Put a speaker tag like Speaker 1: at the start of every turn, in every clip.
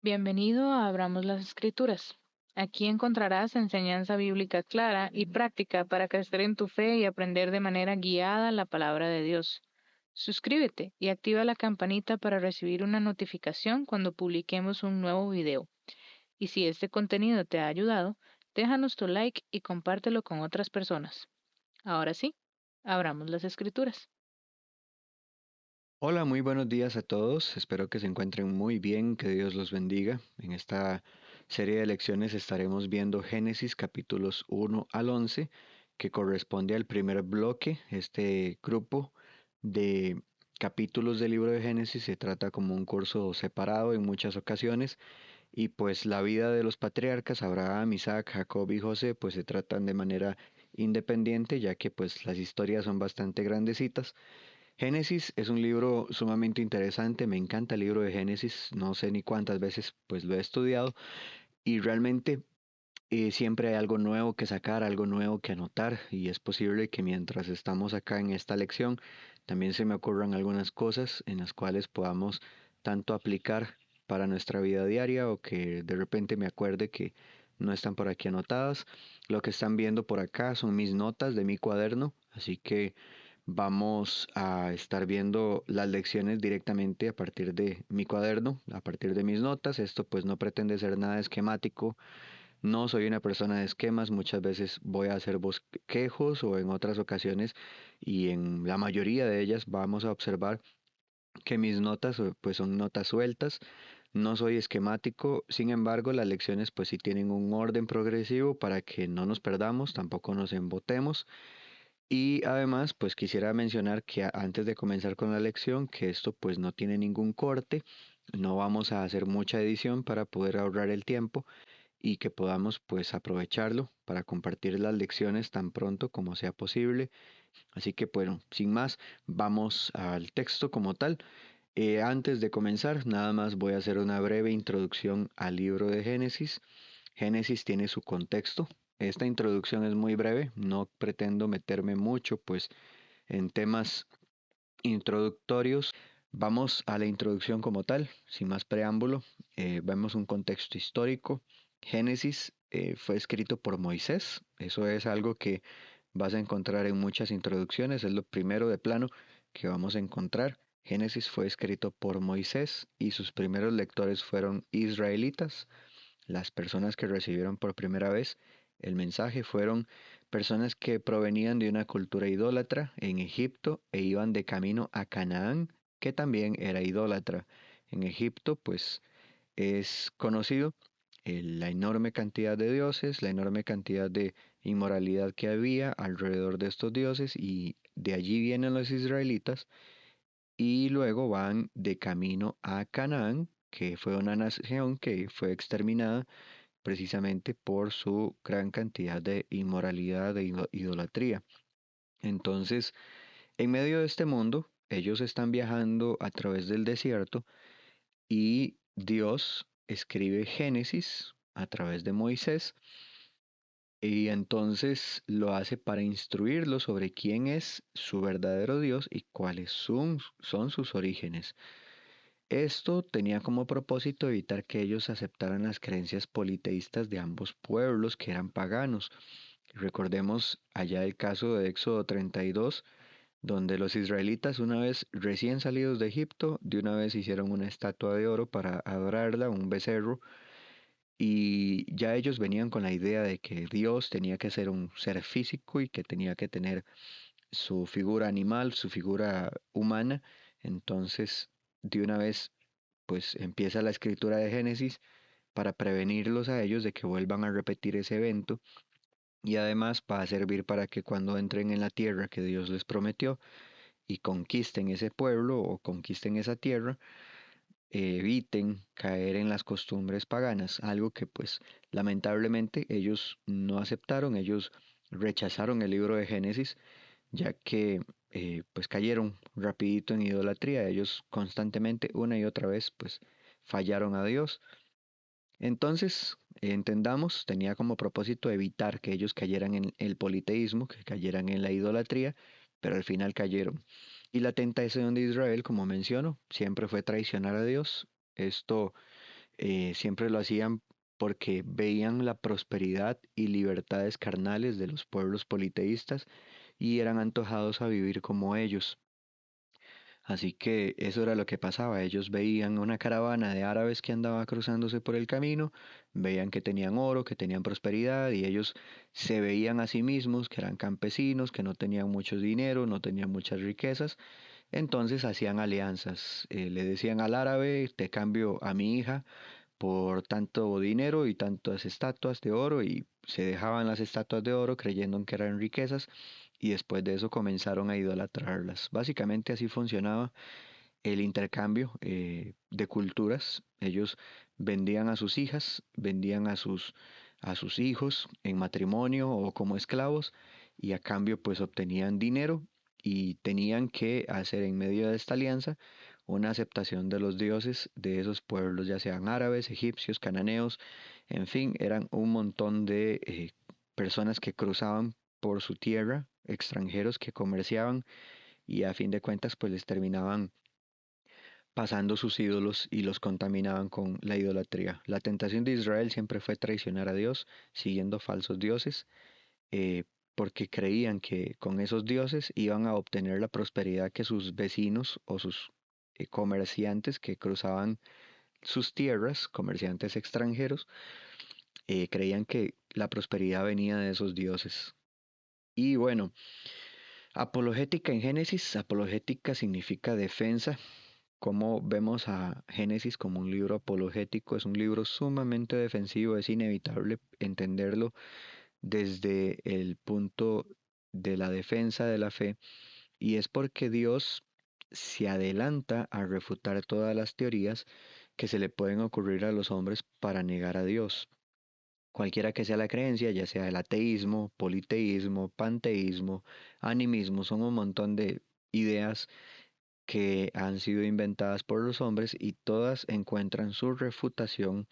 Speaker 1: Bienvenido a Abramos las Escrituras. Aquí encontrarás enseñanza bíblica clara y práctica para crecer en tu fe y aprender de manera guiada la palabra de Dios. Suscríbete y activa la campanita para recibir una notificación cuando publiquemos un nuevo video. Y si este contenido te ha ayudado, déjanos tu like y compártelo con otras personas. Ahora sí, abramos las Escrituras.
Speaker 2: Hola, muy buenos días a todos. Espero que se encuentren muy bien, que Dios los bendiga. En esta serie de lecciones estaremos viendo Génesis capítulos 1 al 11, que corresponde al primer bloque. Este grupo de capítulos del libro de Génesis se trata como un curso separado en muchas ocasiones y pues la vida de los patriarcas Abraham, Isaac, Jacob y José pues se tratan de manera independiente, ya que pues las historias son bastante grandecitas. Génesis es un libro sumamente interesante, me encanta el libro de Génesis, no sé ni cuántas veces pues lo he estudiado y realmente siempre hay algo nuevo que sacar, algo nuevo que anotar y es posible que mientras estamos acá en esta lección también se me ocurran algunas cosas en las cuales podamos tanto aplicar para nuestra vida diaria o que de repente me acuerde que no están por aquí anotadas. Lo que están viendo por acá son mis notas de mi cuaderno, así que vamos a estar viendo las lecciones directamente a partir de mi cuaderno, a partir de mis notas. Esto pues no pretende ser nada esquemático, no soy una persona de esquemas, muchas veces voy a hacer bosquejos o en otras ocasiones y en la mayoría de ellas vamos a observar que mis notas pues son notas sueltas, no soy esquemático, sin embargo las lecciones pues sí tienen un orden progresivo para que no nos perdamos, tampoco nos embotemos y además pues quisiera mencionar que antes de comenzar con la lección que esto pues no tiene ningún corte, no vamos a hacer mucha edición para poder ahorrar el tiempo y que podamos pues aprovecharlo para compartir las lecciones tan pronto como sea posible. Así que bueno, sin más, vamos al texto como tal. Antes de comenzar, nada más voy a hacer una breve introducción al libro de Génesis. Génesis tiene su contexto. Esta introducción es muy breve, no pretendo meterme mucho pues en temas introductorios. Vamos a la introducción como tal, sin más preámbulo. Vemos un contexto histórico. Génesis fue escrito por Moisés. Eso es algo que vas a encontrar en muchas introducciones. Es lo primero de plano que vamos a encontrar. Génesis fue escrito por Moisés y sus primeros lectores fueron israelitas. Las personas que recibieron por primera vez el mensaje fueron personas que provenían de una cultura idólatra en Egipto e iban de camino a Canaán, que también era idólatra. En Egipto, pues es conocido la enorme cantidad de dioses, la enorme cantidad de inmoralidad que había alrededor de estos dioses y de allí vienen los israelitas y luego van de camino a Canaán, que fue una nación que fue exterminada precisamente por su gran cantidad de inmoralidad e idolatría. Entonces, en medio de este mundo, ellos están viajando a través del desierto y Dios escribe Génesis a través de Moisés y entonces lo hace para instruirlos sobre quién es su verdadero Dios y cuáles son sus orígenes. Esto tenía como propósito evitar que ellos aceptaran las creencias politeístas de ambos pueblos que eran paganos. Recordemos allá el caso de Éxodo 32, donde los israelitas una vez recién salidos de Egipto, de una vez hicieron una estatua de oro para adorarla, un becerro, y ya ellos venían con la idea de que Dios tenía que ser un ser físico y que tenía que tener su figura animal, su figura humana. Entonces, de una vez, pues empieza la escritura de Génesis para prevenirlos a ellos de que vuelvan a repetir ese evento y además va a servir para que cuando entren en la tierra que Dios les prometió y conquisten ese pueblo o conquisten esa tierra, eviten caer en las costumbres paganas, algo que pues lamentablemente ellos no aceptaron, ellos rechazaron el libro de Génesis, ya que pues cayeron rapidito en idolatría, ellos constantemente una y otra vez pues fallaron a Dios. Entonces, entendamos, tenía como propósito evitar que ellos cayeran en el politeísmo, que cayeran en la idolatría, pero al final cayeron. Y la tentación de Israel, como menciono, siempre fue traicionar a Dios. Esto Siempre lo hacían porque veían la prosperidad y libertades carnales de los pueblos politeístas y eran antojados a vivir como ellos. Así que eso era lo que pasaba. Ellos veían una caravana de árabes que andaba cruzándose por el camino, veían que tenían oro, que tenían prosperidad, y ellos se veían a sí mismos que eran campesinos, que no tenían mucho dinero, no tenían muchas riquezas. Entonces hacían alianzas. Le decían al árabe, te cambio a mi hija por tanto dinero y tantas estatuas de oro, y se dejaban las estatuas de oro creyendo que eran riquezas, y después de eso comenzaron a idolatrarlas. Básicamente así funcionaba el intercambio de culturas. Ellos vendían a sus hijas, vendían a sus hijos en matrimonio o como esclavos, y a cambio pues obtenían dinero, y tenían que hacer en medio de esta alianza una aceptación de los dioses de esos pueblos, ya sean árabes, egipcios, cananeos, en fin, eran un montón de personas que cruzaban por su tierra, extranjeros que comerciaban, y a fin de cuentas pues les terminaban pasando sus ídolos y los contaminaban con la idolatría. La tentación de Israel siempre fue traicionar a Dios, siguiendo falsos dioses, eh, porque creían que con esos dioses iban a obtener la prosperidad que sus vecinos o sus comerciantes que cruzaban sus tierras, comerciantes extranjeros, creían que la prosperidad venía de esos dioses. Y bueno, apologética en Génesis, apologética significa defensa. Como vemos a Génesis como un libro apologético, es un libro sumamente defensivo, es inevitable entenderlo desde el punto de la defensa de la fe, y es porque Dios se adelanta a refutar todas las teorías que se le pueden ocurrir a los hombres para negar a Dios. Cualquiera que sea la creencia, ya sea el ateísmo, politeísmo, panteísmo, animismo, son un montón de ideas que han sido inventadas por los hombres, y todas encuentran su refutación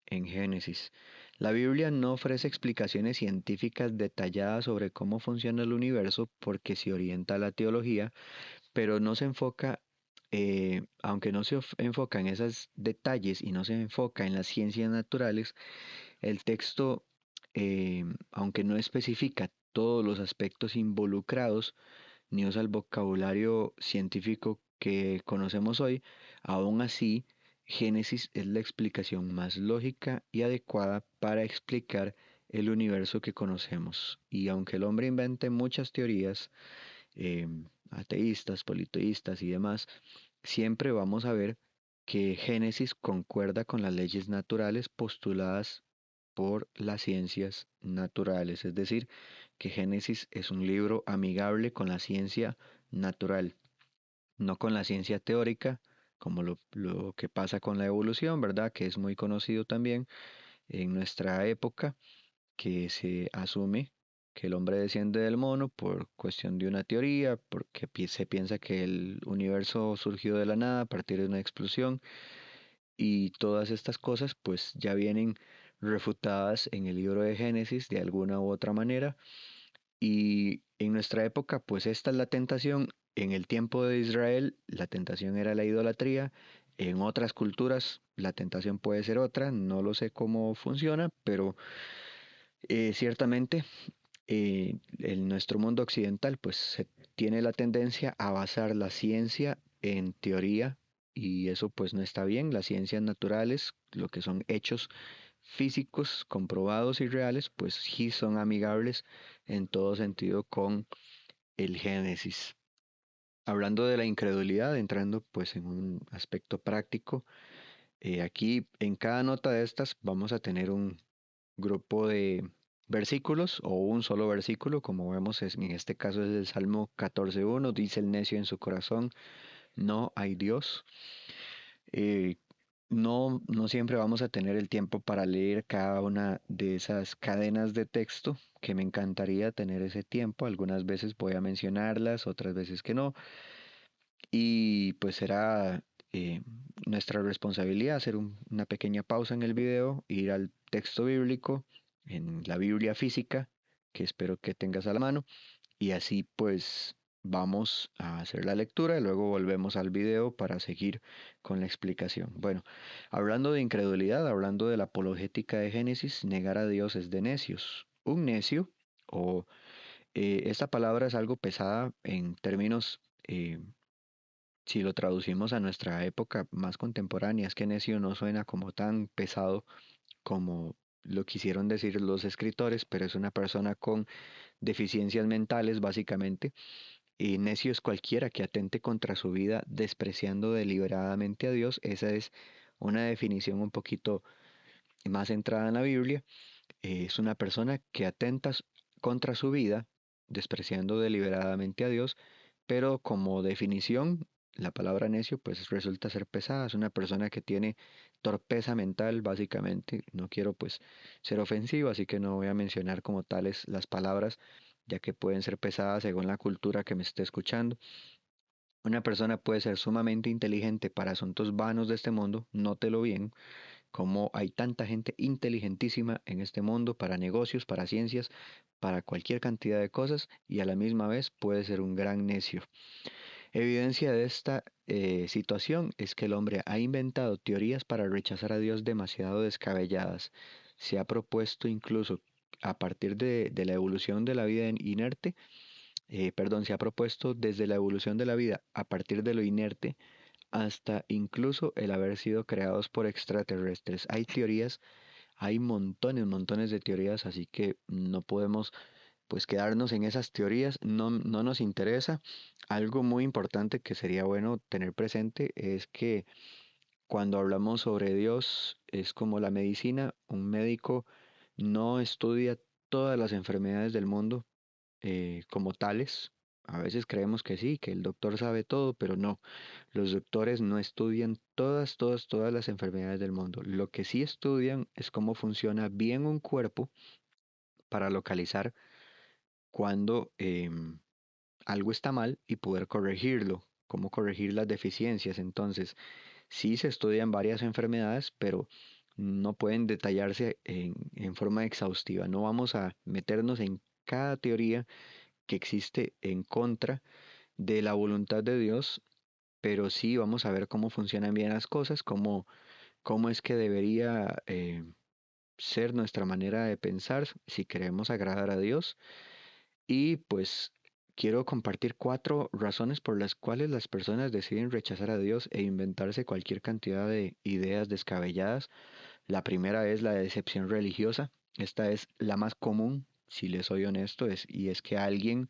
Speaker 2: en Génesis. La Biblia no ofrece explicaciones científicas detalladas sobre cómo funciona el universo porque se orienta a la teología, pero no se enfoca, aunque no se enfoca en esos detalles y no se enfoca en las ciencias naturales, el texto, aunque no especifica todos los aspectos involucrados, ni usa el vocabulario científico que conocemos hoy, aún así, Génesis es la explicación más lógica y adecuada para explicar el universo que conocemos. Y aunque el hombre invente muchas teorías, eh, ateístas, politeístas y demás, siempre vamos a ver que Génesis concuerda con las leyes naturales postuladas por las ciencias naturales, es decir, que Génesis es un libro amigable con la ciencia natural, no con la ciencia teórica, como lo que pasa con la evolución, ¿verdad? Que es muy conocido también en nuestra época, que se asume que el hombre desciende del mono por cuestión de una teoría, porque se piensa que el universo surgió de la nada a partir de una explosión, y todas estas cosas pues ya vienen refutadas en el libro de Génesis de alguna u otra manera. Y en nuestra época pues esta es la tentación. En el tiempo de Israel la tentación era la idolatría. En otras culturas la tentación puede ser otra, no lo sé cómo funciona, pero ciertamente en nuestro mundo occidental pues se tiene la tendencia a basar la ciencia en teoría, y eso pues no está bien. Las ciencias naturales, lo que son hechos físicos comprobados y reales, pues sí son amigables en todo sentido con el Génesis. Hablando de la incredulidad, entrando pues en un aspecto práctico, aquí en cada nota de estas vamos a tener un grupo de versículos o un solo versículo, como vemos en este caso es el Salmo 14:1, dice el necio en su corazón, no hay Dios. Eh, no siempre vamos a tener el tiempo para leer cada una de esas cadenas de texto, que me encantaría tener ese tiempo. Algunas veces voy a mencionarlas, otras veces que no. Y pues será nuestra responsabilidad hacer una pequeña pausa en el video, ir al texto bíblico, en la Biblia física, que espero que tengas a la mano, y así pues Vamos a hacer la lectura y luego volvemos al video para seguir con la explicación. Bueno, hablando de incredulidad, hablando de la apologética de Génesis, negar a Dios es de necios. Un necio, o esta palabra es algo pesada en términos, si lo traducimos a nuestra época más contemporánea, es que necio no suena como tan pesado como lo quisieron decir los escritores, pero es una persona con deficiencias mentales básicamente. Y necio es cualquiera que atente contra su vida despreciando deliberadamente a Dios. Esa es una definición un poquito más centrada en la Biblia. Es una persona que atenta contra su vida despreciando deliberadamente a Dios, pero como definición, la palabra necio pues resulta ser pesada. Es una persona que tiene torpeza mental, básicamente. No quiero pues ser ofensivo, así que no voy a mencionar como tales las palabras, ya que pueden ser pesadas según la cultura que me esté escuchando. Una persona puede ser sumamente inteligente para asuntos vanos de este mundo, nótelo bien, como hay tanta gente inteligentísima en este mundo para negocios, para ciencias, para cualquier cantidad de cosas, y a la misma vez puede ser un gran necio. Evidencia de esta situación es que el hombre ha inventado teorías para rechazar a Dios demasiado descabelladas. Se ha propuesto incluso a partir de la evolución de la vida inerte, perdón, se ha propuesto desde la evolución de la vida a partir de lo inerte hasta incluso el haber sido creados por extraterrestres. Hay teorías, hay montones, montones de teorías, así que no podemos pues quedarnos en esas teorías, no, no nos interesa. Algo muy importante que sería bueno tener presente es que cuando hablamos sobre Dios es como la medicina, un médico no estudia todas las enfermedades del mundo como tales. A veces creemos que sí, que el doctor sabe todo, pero no. Los doctores no estudian todas las enfermedades del mundo. Lo que sí estudian es cómo funciona bien un cuerpo para localizar cuando algo está mal y poder corregirlo, cómo corregir las deficiencias. Entonces, sí se estudian varias enfermedades, pero no pueden detallarse en forma exhaustiva. No vamos a meternos en cada teoría que existe en contra de la voluntad de Dios, pero sí vamos a ver cómo funcionan bien las cosas, cómo es que debería ser nuestra manera de pensar si queremos agradar a Dios. Y pues quiero compartir 4 razones por las cuales las personas deciden rechazar a Dios e inventarse cualquier cantidad de ideas descabelladas. La primera es la decepción religiosa. Esta es la más común, si les soy honesto, y es que alguien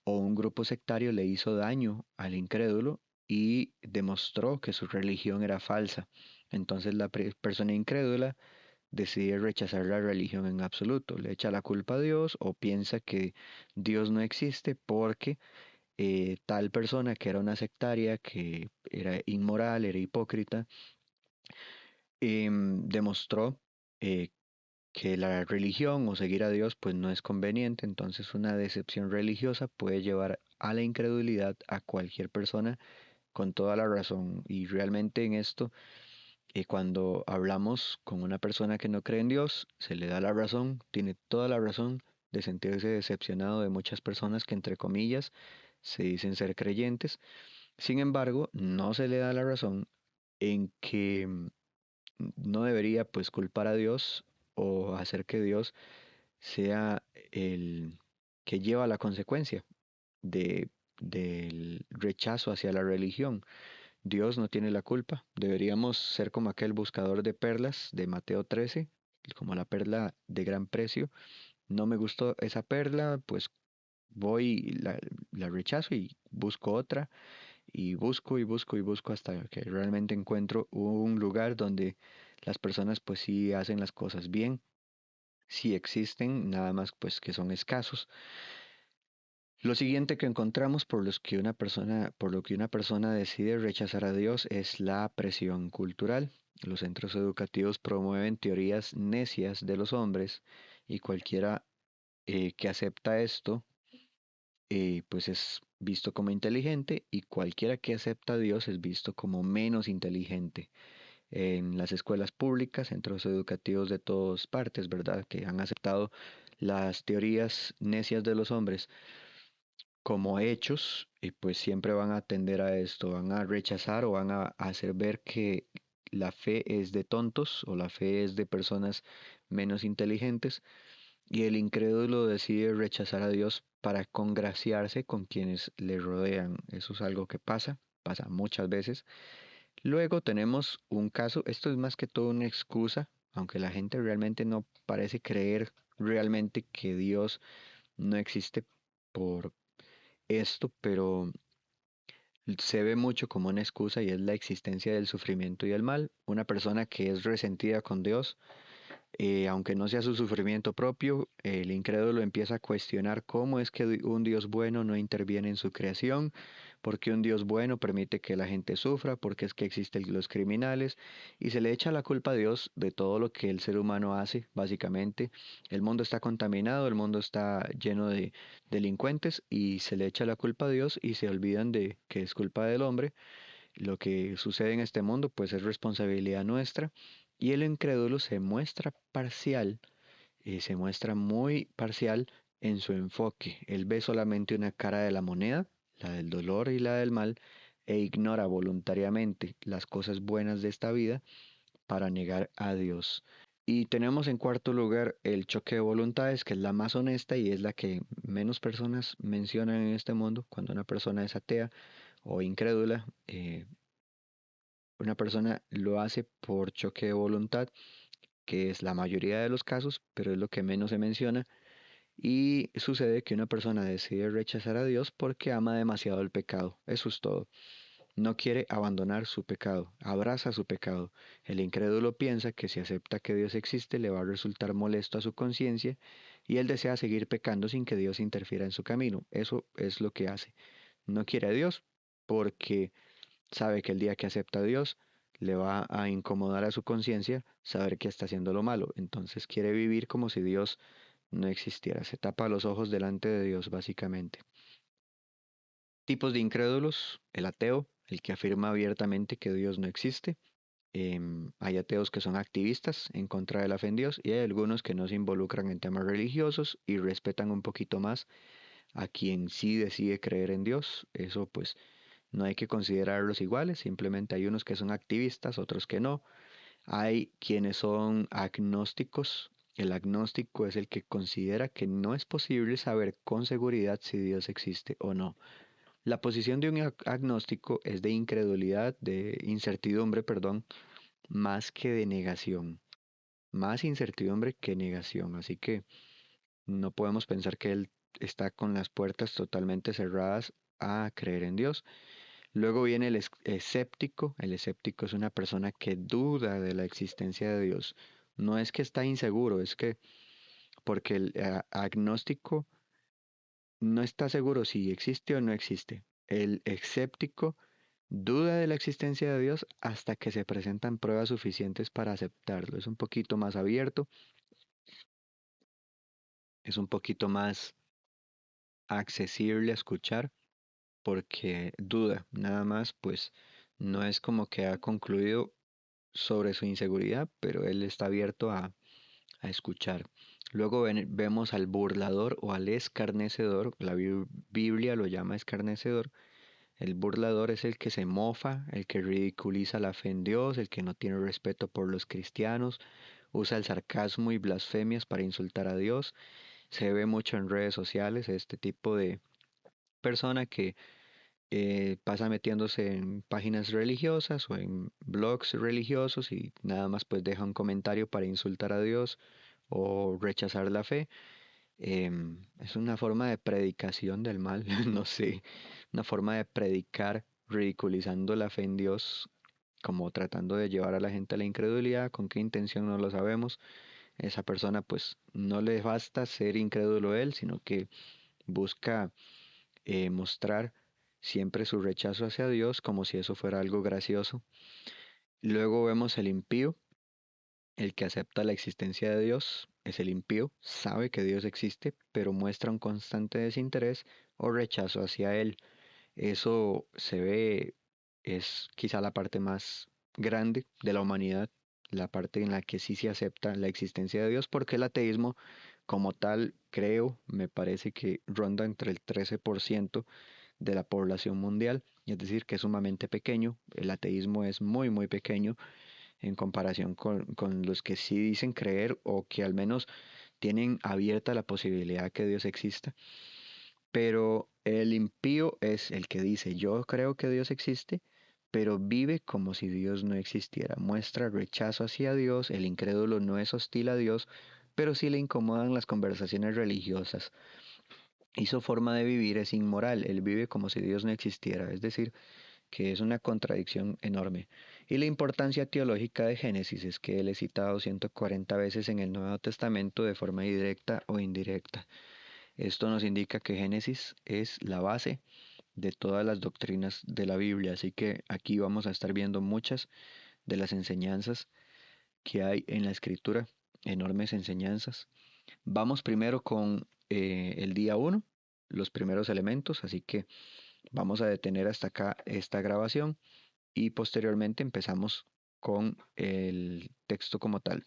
Speaker 2: o un grupo sectario le hizo daño al incrédulo y demostró que su religión era falsa. Entonces la persona incrédula decide rechazar la religión en absoluto, le echa la culpa a Dios o piensa que Dios no existe porque tal persona que era una sectaria, que era inmoral, era hipócrita, demostró eh, que la religión o seguir a Dios pues no es conveniente. Entonces una decepción religiosa puede llevar a la incredulidad a cualquier persona con toda la razón. Y realmente en esto, cuando hablamos con una persona que no cree en Dios, se le da la razón, tiene toda la razón de sentirse decepcionado de muchas personas que entre comillas se dicen ser creyentes. Sin embargo, no se le da la razón en que no debería pues culpar a Dios o hacer que Dios sea el que lleva la consecuencia de, del rechazo hacia la religión. Dios no tiene la culpa. Deberíamos ser como aquel buscador de perlas de Mateo 13, como la perla de gran precio. No me gustó esa perla, pues voy y la rechazo y busco otra y busco y busco y busco hasta que realmente encuentro un lugar donde las personas pues sí hacen las cosas bien, sí existen, nada más pues que son escasos. Lo siguiente que encontramos por lo que una persona decide rechazar a Dios es la presión cultural. Los centros educativos promueven teorías necias de los hombres y cualquiera que acepta esto pues es visto como inteligente y cualquiera que acepta a Dios es visto como menos inteligente. En las escuelas públicas, centros educativos de todas partes, ¿verdad? Que han aceptado las teorías necias de los hombres como hechos y pues siempre van a tender a esto, van a rechazar o van a hacer ver que la fe es de tontos o la fe es de personas menos inteligentes y el incrédulo decide rechazar a Dios para congraciarse con quienes le rodean. Eso es algo que pasa muchas veces. Luego tenemos un caso, esto es más que todo una excusa, aunque la gente realmente no parece creer realmente que Dios no existe por esto, pero se ve mucho como una excusa y es la existencia del sufrimiento y el mal. Una persona que es resentida con Dios, aunque no sea su sufrimiento propio, el incrédulo empieza a cuestionar cómo es que un Dios bueno no interviene en su creación, por qué un Dios bueno permite que la gente sufra, por qué es que existen los criminales, y se le echa la culpa a Dios de todo lo que el ser humano hace, básicamente. El mundo está contaminado, el mundo está lleno de delincuentes y se le echa la culpa a Dios y se olvidan de que es culpa del hombre. Lo que sucede en este mundo pues es responsabilidad nuestra y el incrédulo se muestra parcial, se muestra muy parcial en su enfoque. Él ve solamente una cara de la moneda, la del dolor y la del mal, e ignora voluntariamente las cosas buenas de esta vida para negar a Dios. Y tenemos en cuarto lugar el choque de voluntades, que es la más honesta y es la que menos personas mencionan en este mundo. Cuando una persona es atea o incrédula, una persona lo hace por choque de voluntad, que es la mayoría de los casos, pero es lo que menos se menciona. Y sucede que una persona decide rechazar a Dios porque ama demasiado el pecado. Eso es todo. No quiere abandonar su pecado, abraza su pecado. El incrédulo piensa que si acepta que Dios existe le va a resultar molesto a su conciencia y él desea seguir pecando sin que Dios interfiera en su camino. Eso es lo que hace. No quiere a Dios porque sabe que el día que acepta a Dios le va a incomodar a su conciencia saber que está haciendo lo malo. Entonces quiere vivir como si Dios no existiera. Se tapa los ojos delante de Dios, básicamente. Tipos de incrédulos: el ateo, el que afirma abiertamente que Dios no existe. Hay ateos que son activistas en contra de la fe en Dios y hay algunos que no se involucran en temas religiosos y respetan un poquito más a quien sí decide creer en Dios. Eso pues no hay que considerarlos iguales, simplemente hay unos que son activistas, otros que no. Hay quienes son agnósticos. El agnóstico es el que considera que no es posible saber con seguridad si Dios existe o no. La posición de un agnóstico es de incredulidad, de incertidumbre, perdón, más que de negación. Más incertidumbre que negación. Así que no podemos pensar que él está con las puertas totalmente cerradas a creer en Dios. Luego viene el escéptico. El escéptico es una persona que duda de la existencia de Dios. No es que está inseguro, es que porque el agnóstico no está seguro si existe o no existe. El escéptico duda de la existencia de Dios hasta que se presentan pruebas suficientes para aceptarlo. Es un poquito más abierto, es un poquito más accesible a escuchar porque duda, nada más, pues no es como que ha concluido sobre su inseguridad, pero él está abierto a escuchar. Luego vemos al burlador o al escarnecedor, la Biblia lo llama escarnecedor. El burlador es el que se mofa, el que ridiculiza la fe en Dios, el que no tiene respeto por los cristianos, usa el sarcasmo y blasfemias para insultar a Dios. Se ve mucho en redes sociales este tipo de persona que pasa metiéndose en páginas religiosas o en blogs religiosos y nada más pues deja un comentario para insultar a Dios o rechazar la fe. Es una forma de predicación del mal, no sé, una forma de predicar ridiculizando la fe en Dios, como tratando de llevar a la gente a la incredulidad, con qué intención no lo sabemos. Esa persona pues no le basta ser incrédulo él, sino que busca mostrar siempre su rechazo hacia Dios como si eso fuera algo gracioso. Luego vemos el impío, el que acepta la existencia de Dios, es el impío, sabe que Dios existe, pero muestra un constante desinterés o rechazo hacia él. Eso se ve, es quizá la parte más grande de la humanidad, la parte en la que sí se acepta la existencia de Dios, porque el ateísmo como tal, creo, me parece que ronda entre el 13% de la población mundial, es decir, que es sumamente pequeño. El ateísmo es muy, muy pequeño en comparación con los que sí dicen creer o que al menos tienen abierta la posibilidad que Dios exista. Pero el impío es el que dice, yo creo que Dios existe, pero vive como si Dios no existiera. Muestra rechazo hacia Dios, el incrédulo no es hostil a Dios, pero sí le incomodan las conversaciones religiosas. Y su forma de vivir es inmoral, él vive como si Dios no existiera, es decir, que es una contradicción enorme. Y la importancia teológica de Génesis es que él es citado 140 veces en el Nuevo Testamento de forma directa o indirecta. Esto nos indica que Génesis es la base de todas las doctrinas de la Biblia, así que aquí vamos a estar viendo muchas de las enseñanzas que hay en la Escritura, enormes enseñanzas. Vamos primero con el día uno, los primeros elementos, así que vamos a detener hasta acá esta grabación y posteriormente empezamos con el texto como tal.